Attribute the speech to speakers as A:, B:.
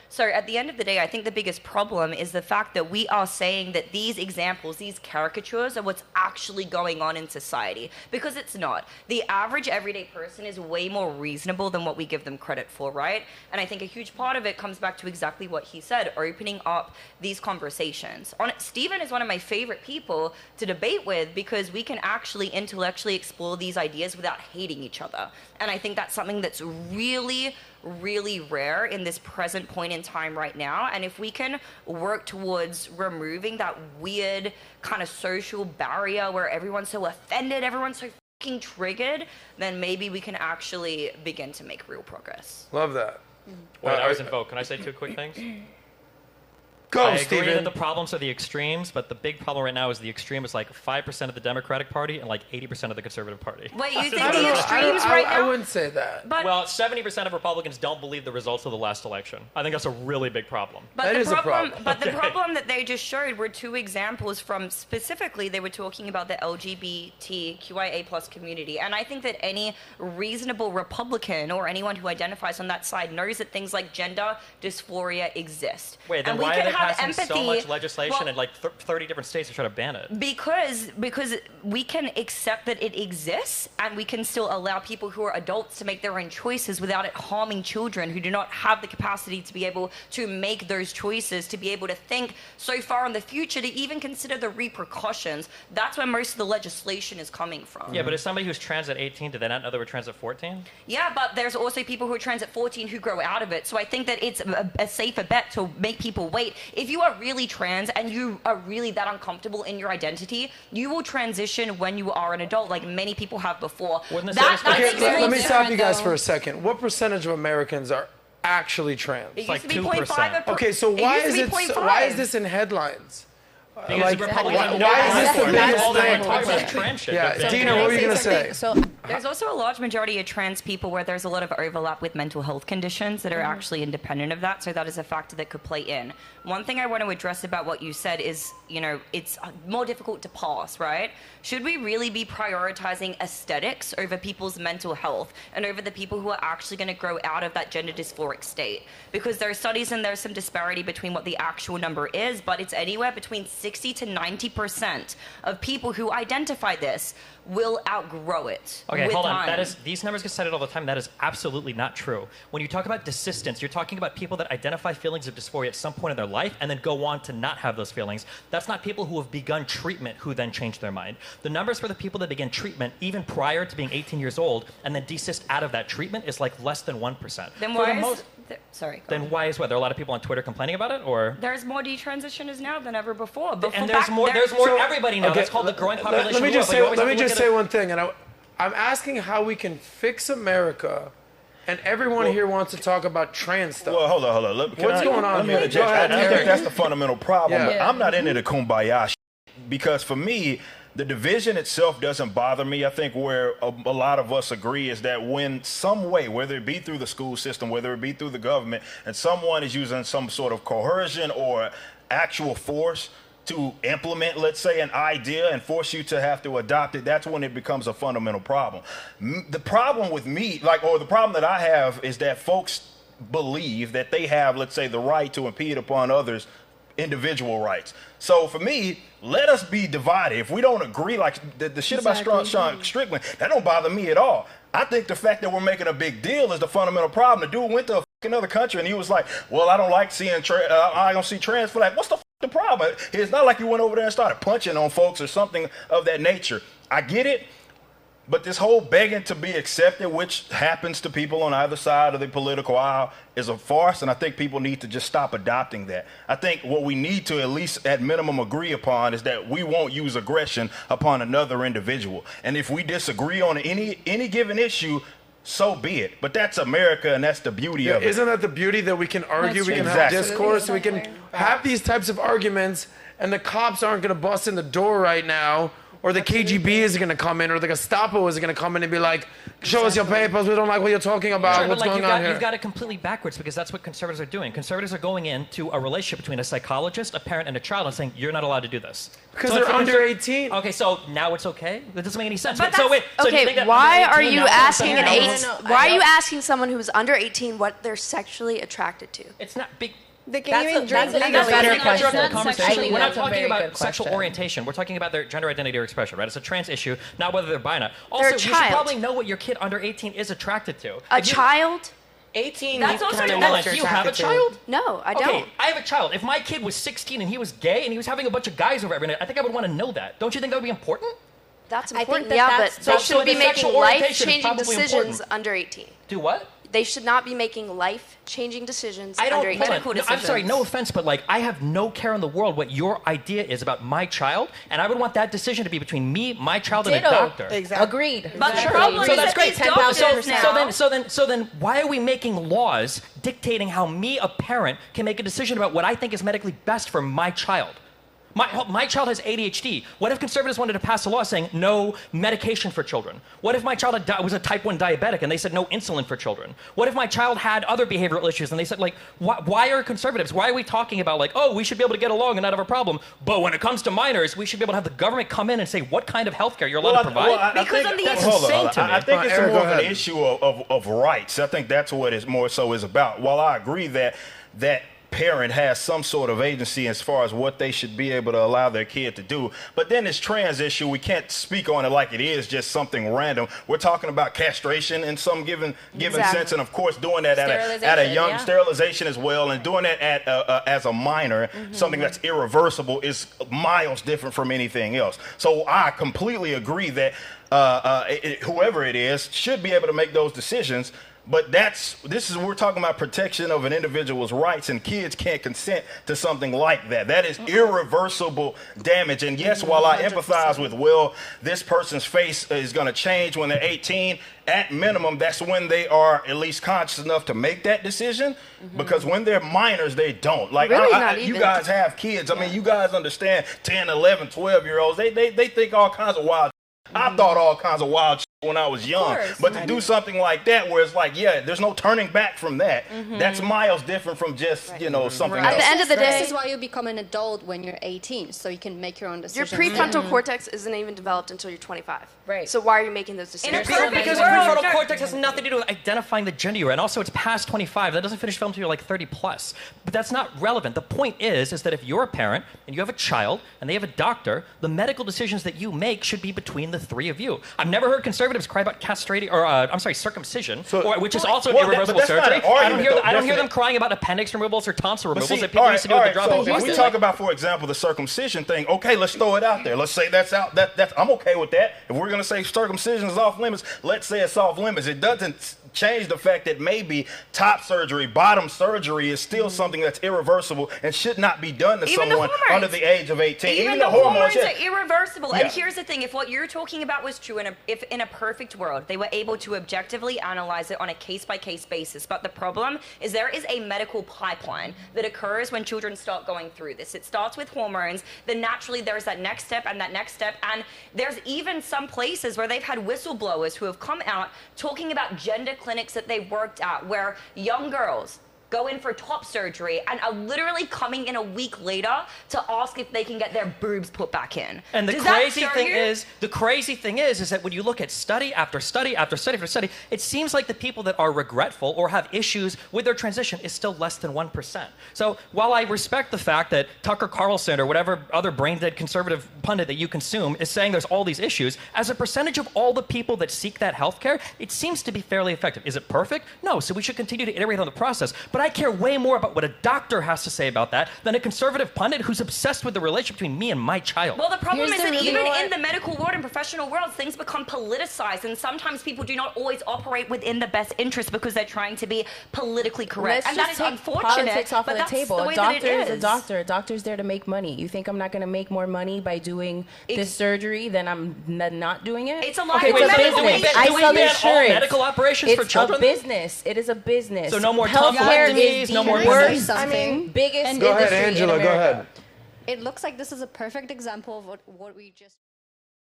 A: So at the end of the day, I think the biggest problem is the fact that we are saying that these examples, these caricatures are what's actually going on in society, because it's not. The average everyday person is way more reasonable than what we give them credit for, right? And I think a huge part of it comes back to exactly what he said, opening up these conversations. Stephen is one of my favorite people to debate with because we can actually intellectually explore these ideas without hating each other. And I think that's something that's really, really rare in this present point in time right now. And if we can work towards removing that weird kind of social barrier where everyone's so offended, everyone's so fucking triggered, then maybe we can actually begin to make real progress.
B: Love that.
C: Wait, I was in vote. Can I say two quick things?
B: Go,
C: Steven. I agree
B: Steven.
C: that the problems are the extremes, but the big problem right now is the extreme is like 5% of the Democratic Party and like 80% of the Conservative Party.
A: Wait, you think the extremes right now?
B: I wouldn't say that.
A: But,
C: well, 70% of Republicans don't believe the results of the last election. I think that's a really big problem.
A: But
B: That
A: the
B: is a
A: problem,
B: problem.
A: But the problem that they just showed were two examples from, specifically, they were talking about the LGBTQIA plus community. And I think that any reasonable Republican or anyone who identifies on that side knows that things like gender dysphoria exist.
C: Wait, then
A: and we
C: why are
A: can
C: they
A: have
C: passing
A: empathy,
C: so much legislation
A: well,
C: in like 30 different states to try to ban it?
A: Because we can accept that it exists, and we can still allow people who are adults to make their own choices without it harming children who do not have the capacity to be able to make those choices, to be able to think so far in the future, to even consider the repercussions. That's where most of the legislation is coming from.
C: Yeah, but as somebody who's trans at 18, did they not know they were trans at 14?
A: Yeah, but there's also people who are trans at 14 who grow out of it. So I think that it's a safer bet to make people wait. If you are really trans and you are really that uncomfortable in your identity, you will transition when you are an adult, like many people have before.
C: Wouldn't this
A: That
C: satisfy-
A: makes
B: Okay, let me
A: sense.
B: stop you guys for a second. What percentage of Americans are actually trans?
A: It
C: like
A: used to be
C: 2%.
A: 0.5.
B: Okay, so why
A: used
B: is
A: to
B: it?
A: be 0.5.
B: Why is this in headlines?
C: Because
B: Like,
C: the Republicans
B: why is this the biggest
C: all they
B: thing?
C: want to talk about is trans shit.
B: Yeah,
C: They're-
B: Dina, what were you gonna say?
D: So
A: There's also a large majority of trans people where there's a lot of overlap with mental health conditions that are actually independent of that, so that is a factor that could play in. One thing I want to address about what you said is, you know, it's more difficult to pass, right? Should we really be prioritizing aesthetics over people's mental health and over the people who are actually going to grow out of that gender dysphoric state? Because there are studies and there's some disparity between what the actual number is, but it's anywhere between 60 to 90% of people who identify this will outgrow it.
C: Okay,
A: with
C: hold on.
A: time.
C: That is, these numbers get cited all the time. That is absolutely not true. When you talk about desistance, you're talking about people that identify feelings of dysphoria at some point in their life and then go on to not have those feelings. That's not people who have begun treatment who then change their mind. The numbers for the people that begin treatment even prior to being 18 years old and then desist out of that treatment is like less than 1%.
A: Then
C: For
A: why
C: the
A: is...
C: most-
A: Sorry. go
C: Then
A: on.
C: why is what? There are a lot of people on Twitter complaining about it, or?
A: There's more detransitioners now than ever before.
C: And there's more. There's more everybody now.
B: Okay,
C: That's called the growing population.
B: Let me just
C: war, but you
B: say.
C: always
B: Let me
C: have to
B: just
C: look
B: say
C: at it-
B: one thing, and I'm asking how we can fix America, and everyone here wants to talk about trans stuff.
E: Well, hold on.
B: What's going on
E: Let me
B: here?
E: interject.
B: Go ahead,
E: I think
B: Eric.
E: that's the fundamental problem.
B: Yeah.
E: I'm not into the kumbaya because for me, the division itself doesn't bother me. I think where a lot of us agree is that when some way, whether it be through the school system, whether it be through the government, and someone is using some sort of coercion or actual force to implement, let's say, an idea and force you to have to adopt it, that's when it becomes a fundamental problem. The problem with me, the problem that I have is that folks believe that they have, let's say, the right to impede upon others' individual rights. So for me, let us be divided. If we don't agree, like the shit about Sean Strickland, that don't bother me at all. I think the fact that we're making a big deal is the fundamental problem. The dude went to another country and he was like, well, I don't like seeing, I don't see trans flag. What's the problem? It's not like you went over there and started punching on folks or something of that nature. I get it. But this whole begging to be accepted, which happens to people on either side of the political aisle, is a farce, and I think people need to just stop adopting that. I think what we need to at least at minimum agree upon is that we won't use aggression upon another individual. And if we disagree on any given issue, so be it. But that's America, and that's the beauty of it.
B: Isn't that the beauty that we can argue,
D: That's
B: we can
D: true.
B: have
E: Exactly.
B: discourse, we can have these types of arguments, and the cops aren't going to bust in the door right now, or the KGB is going to come in, or the Gestapo is going to come in and be like, Show us your papers. We don't like what you're talking about.
C: Sure,
B: What's
C: but like
B: going on here?
C: you've got it completely backwards because that's what conservatives are doing. Conservatives are going into a relationship between a psychologist, a parent, and a child and saying, you're not allowed to do this.
B: Because
C: So
B: they're
C: if the
B: under 18.
C: Okay, so now it's okay? That doesn't make any sense.
A: But
C: so wait, so do you think
D: Okay,
C: that
D: why
C: under
D: are
C: 18
D: you
C: now
D: asking
C: is
D: an
C: okay?
D: eight? Why are you asking someone who's under 18 what they're sexually attracted to?
C: It's not big.
F: They can even
G: That's
F: drink
G: a
F: legally.
G: better
C: That's not
G: question.
C: the conversation.
G: Actually,
C: We're not
G: that's a
C: talking
G: very
C: about
G: good
C: sexual
G: question.
C: orientation. We're talking about their gender identity or expression, right? It's a trans issue, not whether they're bi or not. Also,
D: They're a
C: you should
D: child.
C: probably know what your kid under 18 is attracted to.
D: A
C: If you-
D: child?
F: 18,
A: That's
F: you
A: also
F: kind of
A: not
F: know
A: like
F: what you're
C: you have a
F: attracted to.
C: child?
D: No, I
C: Okay,
D: don't.
C: I have a child. If my kid was 16 and he was gay and he was having a bunch of guys over every night, I think I would want to know that. Don't you think that would be important?
D: That's
G: I think
D: important.
G: that
D: Yeah,
G: that's-
D: but
C: so-
D: they
C: so
D: shouldn't
C: the
D: be making
C: sexual orientation is
D: life-changing
C: probably
D: decisions
C: important.
D: under 18.
C: Do what?
D: They should not be making life-changing decisions
C: I don't.
D: under 18.
C: Hold on. No, I'm sorry. No offense, but like I have no care in the world what your idea is about my child, and I would want that decision to be between me, my child, and a
G: Ditto.
C: doctor.
F: Exactly.
G: Agreed.
A: But the problem
C: So
A: is
C: that's
A: that
C: great.
A: these doctors now.
C: So then, why are we making laws dictating how me, a parent, can make a decision about what I think is medically best for my child? My child has ADHD. What if conservatives wanted to pass a law saying no medication for children? What if my child was a type 1 diabetic and they said no insulin for children? What if my child had other behavioral issues and they said, like, why are conservatives, why are we talking about, like, oh, we should be able to get along and not have a problem, but when it comes to minors, we should be able to have the government come in and say what kind of health care you're allowed to provide?
A: Because on the
C: That's
A: issue-
C: insane to me.
E: I think it's
B: Eric,
E: more
B: go
E: of an
B: ahead.
E: issue of rights. I think that's what it more so is about. While I agree that parent has some sort of agency as far as what they should be able to allow their kid to do. But then this trans issue, we can't speak on it like it is just something random. We're talking about castration in some given
D: Exactly.
E: sense, and of course doing that at a
G: Sterilization,
E: young
G: yeah.
E: sterilization as well, and doing that at as a minor, something that's irreversible is miles different from anything else. So I completely agree that whoever it is should be able to make those decisions. But we're talking about protection of an individual's rights, and kids can't consent to something like that. That is irreversible damage. And yes, while I empathize with, well, this person's face is going to change when they're 18, at minimum, that's when they are at least conscious enough to make that decision. Because when they're minors, they don't. Like,
D: Really not
E: you
D: even.
E: guys have kids. I mean, you guys understand 10, 11, 12-year-olds. They think all kinds of wild. I thought all kinds of wild when I was young, but to do something like that where it's like, yeah, there's no turning back from that. That's miles different from just something
D: At
E: else.
D: the end of the day,
H: This is why you become an adult when you're 18, so you can make your own
D: your
H: decisions.
D: prefrontal cortex isn't even developed until you're 25.
G: Right.
D: So why are you making those decisions?
C: Because the
A: World.
C: prefrontal cortex has nothing to do with identifying the gender you're in. Also, it's past 25. That doesn't finish film until you're like 30 plus. But that's not relevant. The point is that if you're a parent and you have a child and they have a doctor, the medical decisions that you make should be between the three of you. I've never heard conservatives cry about castrating or circumcision, which is also an
E: Well,
C: irreversible
E: but that's not
C: surgery.
E: an argument,
C: I don't hear
E: though.
C: them crying about appendix removals or tonsil
E: But
C: removals
E: see,
C: that people used to do with the drop
E: so
C: of
E: if we talk about, for example, the circumcision thing, okay, let's throw it out there. Let's say that's out. That's I'm okay with that. If we're gonna say circumcision is off limits, let's say it's off limits. It doesn't change the fact that maybe top surgery, bottom surgery is still something that's irreversible and should not be done to
A: Even the
E: someone
A: hormones.
E: under the age of 18.
A: Even the hormones
E: yeah.
A: are irreversible.
E: Yeah.
A: And here's the thing: if what you're talking about was true, if in a perfect world they were able to objectively analyze it on a case-by-case basis, but the problem is there is a medical pipeline that occurs when children start going through this. It starts with hormones, then naturally there's that next step and that next step, and there's even some places where they've had whistleblowers who have come out talking about gender clinics that they've worked at where young girls go in for top surgery and are literally coming in a week later to ask if they can get their boobs put back in.
C: And the
A: Does that
C: crazy
A: show
C: thing
A: you?
C: is that when you look at study after study after study after study, it seems like the people that are regretful or have issues with their transition is still less than 1%. So while I respect the fact that Tucker Carlson or whatever other brain-dead conservative pundit that you consume is saying there's all these issues, as a percentage of all the people that seek that healthcare, it seems to be fairly effective. Is it perfect? No. So we should continue to iterate on the process. But I care way more about what a doctor has to say about that than a conservative pundit who's obsessed with the relationship between me and my child.
A: Well, the problem
G: Here's
A: is
G: the
A: that
G: really
A: even
G: what-
A: in the medical world and professional world, things become politicized, and sometimes people do not always operate within the best interest because they're trying to be politically correct.
G: Let's
A: and that
G: just
A: is
G: take
A: unfortunate.
G: politics off
A: but
G: of the
A: that's
G: table.
A: The
G: A
A: way that
G: doctor
A: it
G: is a
A: is.
G: doctor. A doctor's there to make money. You think I'm not going to make more money by doing this surgery than I'm not doing it?
A: It's a lot.
G: Okay,
A: It's
G: it's
A: a
G: a
A: medical
G: business.
A: issue.
G: I
C: Do we
G: sell
C: ban all
G: insurance.
C: medical operations
G: It's
C: for children?
G: a business. It is a business.
C: So no more
G: healthcare
C: tonsillectomies,
G: is
C: no
G: the
C: more
G: worst.
H: business.
G: I mean, biggest
B: Go ahead,
G: industry in
B: Angela. Go
G: America.
B: ahead.
H: It looks like this is a perfect example of what we just